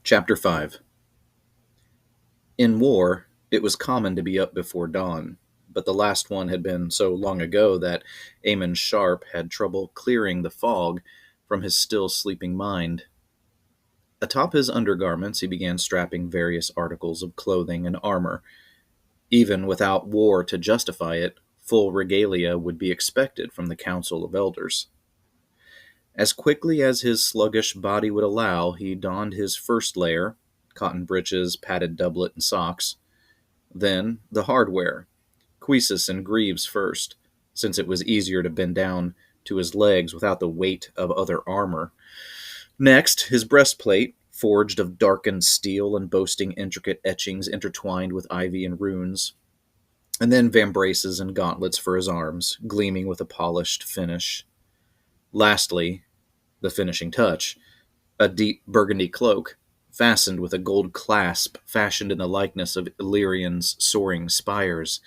Chapter 5. In war, it was common to be up before dawn, but the last one had been so long ago that Amon Sharp had trouble clearing the fog from his still sleeping mind. Atop his undergarments, he began strapping various articles of clothing and armor. Even without war to justify it, full regalia would be expected from the Council of Elders. As quickly as his sluggish body would allow, he donned his first layer, cotton breeches, padded doublet, and socks. Then the hardware, cuisses and greaves first, since it was easier to bend down to his legs without the weight of other armor. Next, his breastplate, forged of darkened steel and boasting intricate etchings intertwined with ivy and runes. And then vambraces and gauntlets for his arms, gleaming with a polished finish. Lastly, the finishing touch, a deep burgundy cloak, fastened with a gold clasp fashioned in the likeness of Illyrian's soaring spires,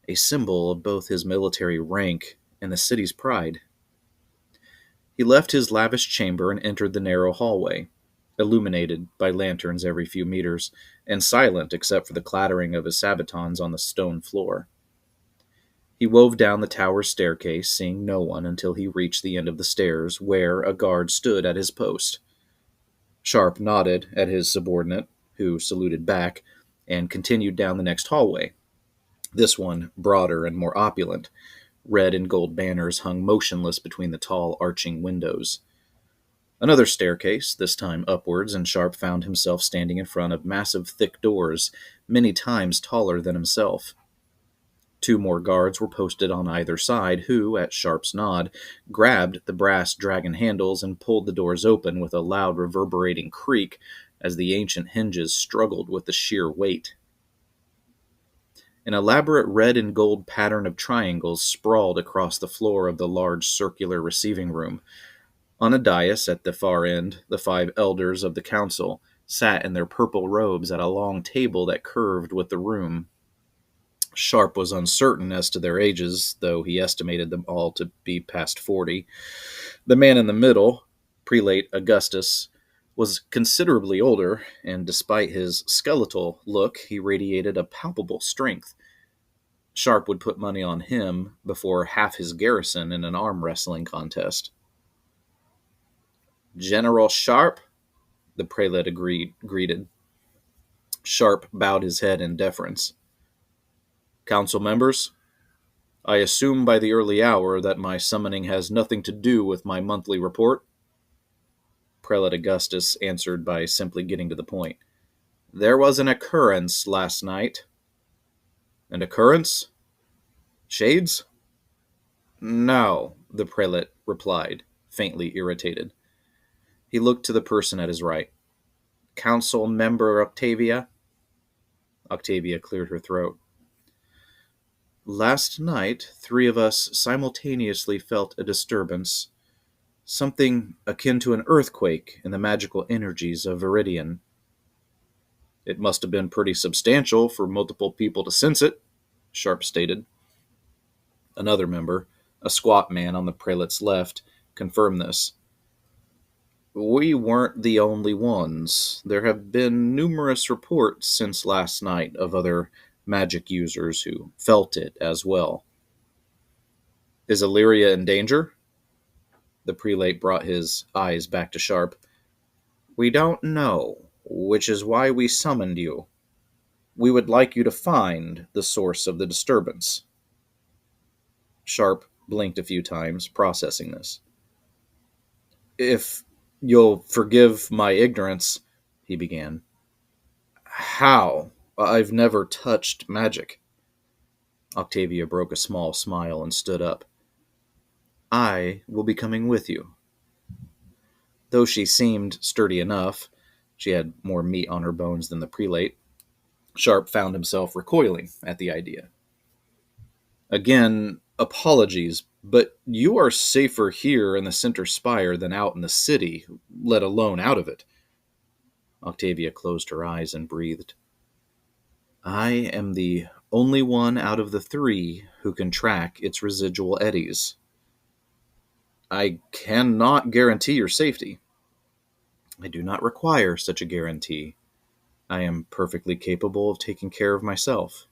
a symbol of both his military rank and the city's pride. He left his lavish chamber and entered the narrow hallway, illuminated by lanterns every few meters, and silent except for the clattering of his sabatons on the stone floor. He wove down the tower's staircase, seeing no one until he reached the end of the stairs, where a guard stood at his post. Sharp nodded at his subordinate, who saluted back, and continued down the next hallway, this one broader and more opulent. Red and gold banners hung motionless between the tall, arching windows. Another staircase, this time upwards, and Sharp found himself standing in front of massive, thick doors, many times taller than himself. Two more guards were posted on either side, who, at Sharp's nod, grabbed the brass dragon handles and pulled the doors open with a loud reverberating creak as the ancient hinges struggled with the sheer weight. An elaborate red and gold pattern of triangles sprawled across the floor of the large circular receiving room. On a dais at the far end, the 5 elders of the council sat in their purple robes at a long table that curved with the room. Sharp was uncertain as to their ages, though he estimated them all to be past 40. The man in the middle, Prelate Augustus, was considerably older, and despite his skeletal look, he radiated a palpable strength. Sharp would put money on him before half his garrison in an arm wrestling contest. "General Sharp," the prelate greeted. Sharp bowed his head in deference. "Council members, I assume by the early hour that my summoning has nothing to do with my monthly report." Prelate Augustus answered by simply getting to the point. "There was an occurrence last night." "An occurrence? Shades?" "No," the prelate replied, faintly irritated. He looked to the person at his right. "Council member Octavia?" Octavia cleared her throat. "Last night, 3 of us simultaneously felt a disturbance, something akin to an earthquake in the magical energies of Viridian." "It must have been pretty substantial for multiple people to sense it," Sharp stated. Another member, a squat man on the prelate's left, confirmed this. "We weren't the only ones. There have been numerous reports since last night of other magic users who felt it as well." "Is Illyria in danger?" The prelate brought his eyes back to Sharp. "We don't know, which is why we summoned you. We would like you to find the source of the disturbance." Sharp blinked a few times, processing this. "If you'll forgive my ignorance," he began. "How? I've never touched magic." Octavia broke a small smile and stood up. "I will be coming with you." Though she seemed sturdy enough, she had more meat on her bones than the prelate. Sharp found himself recoiling at the idea. "Again, apologies, but you are safer here in the center spire than out in the city, let alone out of it." Octavia closed her eyes and breathed. "I am the only one out of the 3 who can track its residual eddies." "I cannot guarantee your safety." I do not require such a guarantee. I am perfectly capable of taking care of myself.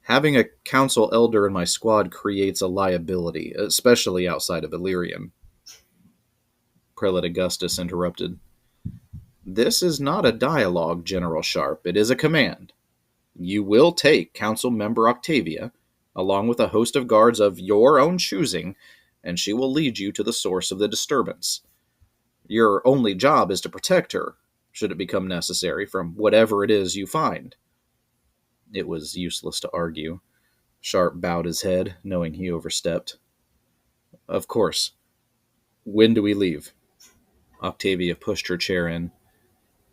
Having a council elder in my squad creates a liability, especially outside of Illyrian. Prelate Augustus interrupted. This is not a dialogue, General Sharp. It is a command. You will take Council Member Octavia, along with a host of guards of your own choosing, and she will lead you to the source of the disturbance. Your only job is to protect her, should it become necessary, from whatever it is you find. It was useless to argue. Sharp bowed his head, knowing he overstepped. Of course. When do we leave? Octavia pushed her chair in.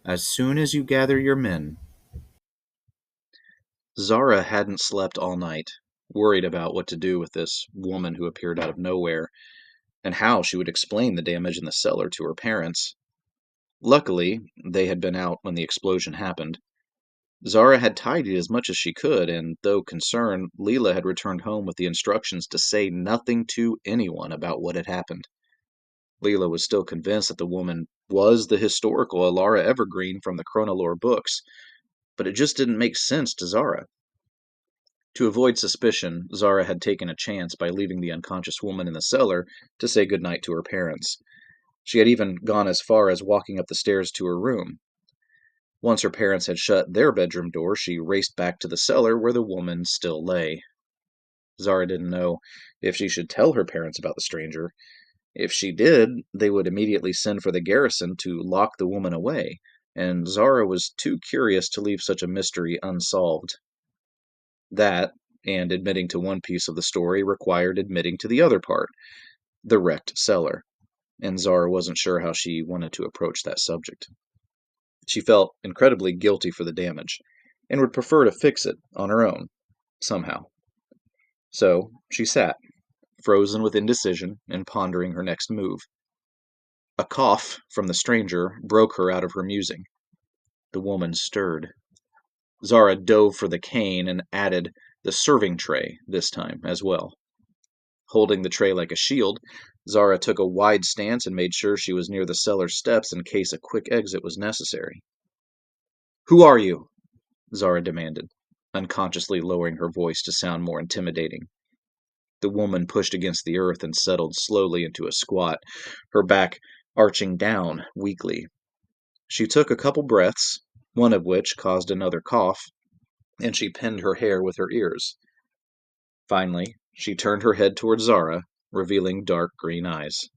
As soon as you gather your men. Zara hadn't slept all night, worried about what to do with this woman who appeared out of nowhere, and how she would explain the damage in the cellar to her parents. Luckily, they had been out when the explosion happened. Zara had tidied as much as she could, and though concerned, Leela had returned home with the instructions to say nothing to anyone about what had happened. Leela was still convinced that the woman was the historical Alara Evergreen from the Chronolore books, but it just didn't make sense to Zara. To avoid suspicion, Zara had taken a chance by leaving the unconscious woman in the cellar to say goodnight to her parents. She had even gone as far as walking up the stairs to her room. Once her parents had shut their bedroom door, she raced back to the cellar where the woman still lay. Zara didn't know if she should tell her parents about the stranger. If she did, they would immediately send for the garrison to lock the woman away, and Zara was too curious to leave such a mystery unsolved. That, and admitting to one piece of the story, required admitting to the other part, the wrecked cellar, and Zara wasn't sure how she wanted to approach that subject. She felt incredibly guilty for the damage, and would prefer to fix it on her own, somehow. So she sat, frozen with indecision and pondering her next move. A cough from the stranger broke her out of her musing. The woman stirred. Zara dove for the cane and added the serving tray this time as well. Holding the tray like a shield, Zara took a wide stance and made sure she was near the cellar steps in case a quick exit was necessary. Who are you? Zara demanded, unconsciously lowering her voice to sound more intimidating. The woman pushed against the earth and settled slowly into a squat, her back arching down weakly. She took a couple breaths, one of which caused another cough, and she pinned her hair with her ears. Finally, she turned her head toward Zara, revealing dark green eyes.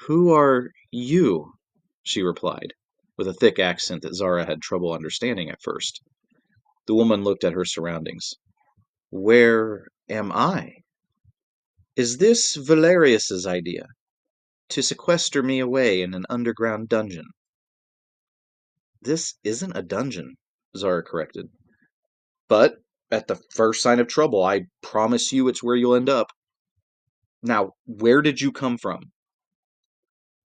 Who are you? She replied, with a thick accent that Zara had trouble understanding at first. The woman looked at her surroundings. Where am I? Is this Valerius's idea? To sequester me away in an underground dungeon? This isn't a dungeon, Zara corrected. But at the first sign of trouble, I promise you it's where you'll end up. Now, where did you come from?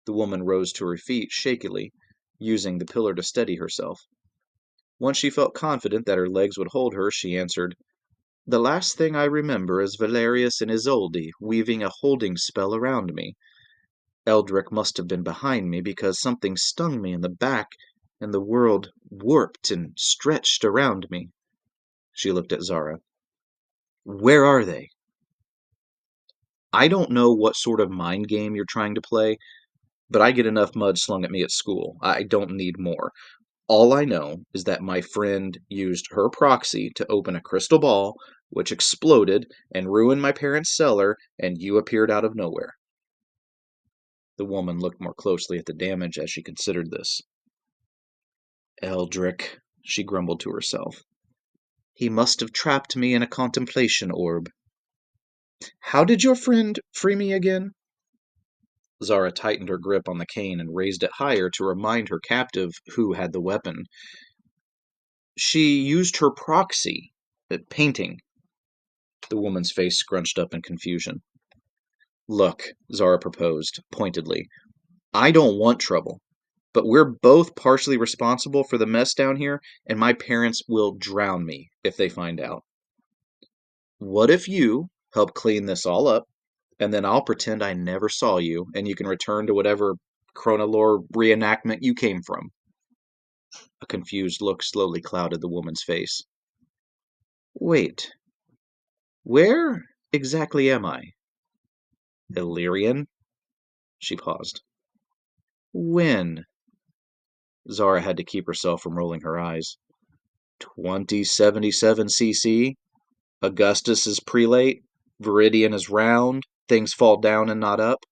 The woman rose to her feet shakily, using the pillar to steady herself. Once she felt confident that her legs would hold her, she answered, The last thing I remember is Valerius and Isolde weaving a holding spell around me. Eldrick must have been behind me because something stung me in the back, and the world warped and stretched around me. She looked at Zara. Where are they? I don't know what sort of mind game you're trying to play, but I get enough mud slung at me at school. I don't need more. All I know is that my friend used her proxy to open a crystal ball, which exploded and ruined my parents' cellar, and you appeared out of nowhere. The woman looked more closely at the damage as she considered this. Eldrick, she grumbled to herself. He must have trapped me in a contemplation orb. How did your friend free me again? Zara tightened her grip on the cane and raised it higher to remind her captive who had the weapon. She used her proxy, painting. The woman's face scrunched up in confusion. Look, Zara proposed, pointedly. I don't want trouble, but we're both partially responsible for the mess down here, and my parents will drown me if they find out. What if you help clean this all up, and then I'll pretend I never saw you, and you can return to whatever Chronolore reenactment you came from. A confused look slowly clouded the woman's face. Wait, where exactly am I? Illyrian? She paused. When? Zara had to keep herself from rolling her eyes. 2077 CC? Augustus is prelate? Viridian is round? Things fall down and not up?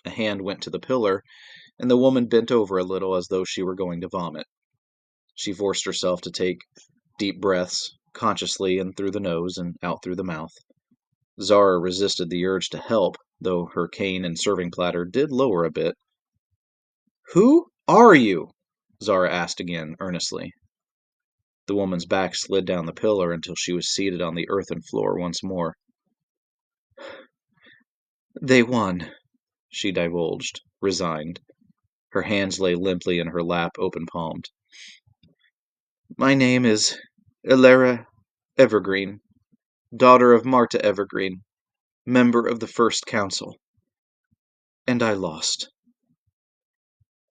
A hand went to the pillar, and the woman bent over a little as though she were going to vomit. She forced herself to take deep breaths, consciously in through the nose and out through the mouth. Zara resisted the urge to help, though her cane and serving platter did lower a bit. Who are you? Zara asked again, earnestly. The woman's back slid down the pillar until she was seated on the earthen floor once more. They won, she divulged, resigned. Her hands lay limply in her lap, open-palmed. My name is Illyria Evergreen, daughter of Marta Evergreen, member of the First Council. And I lost.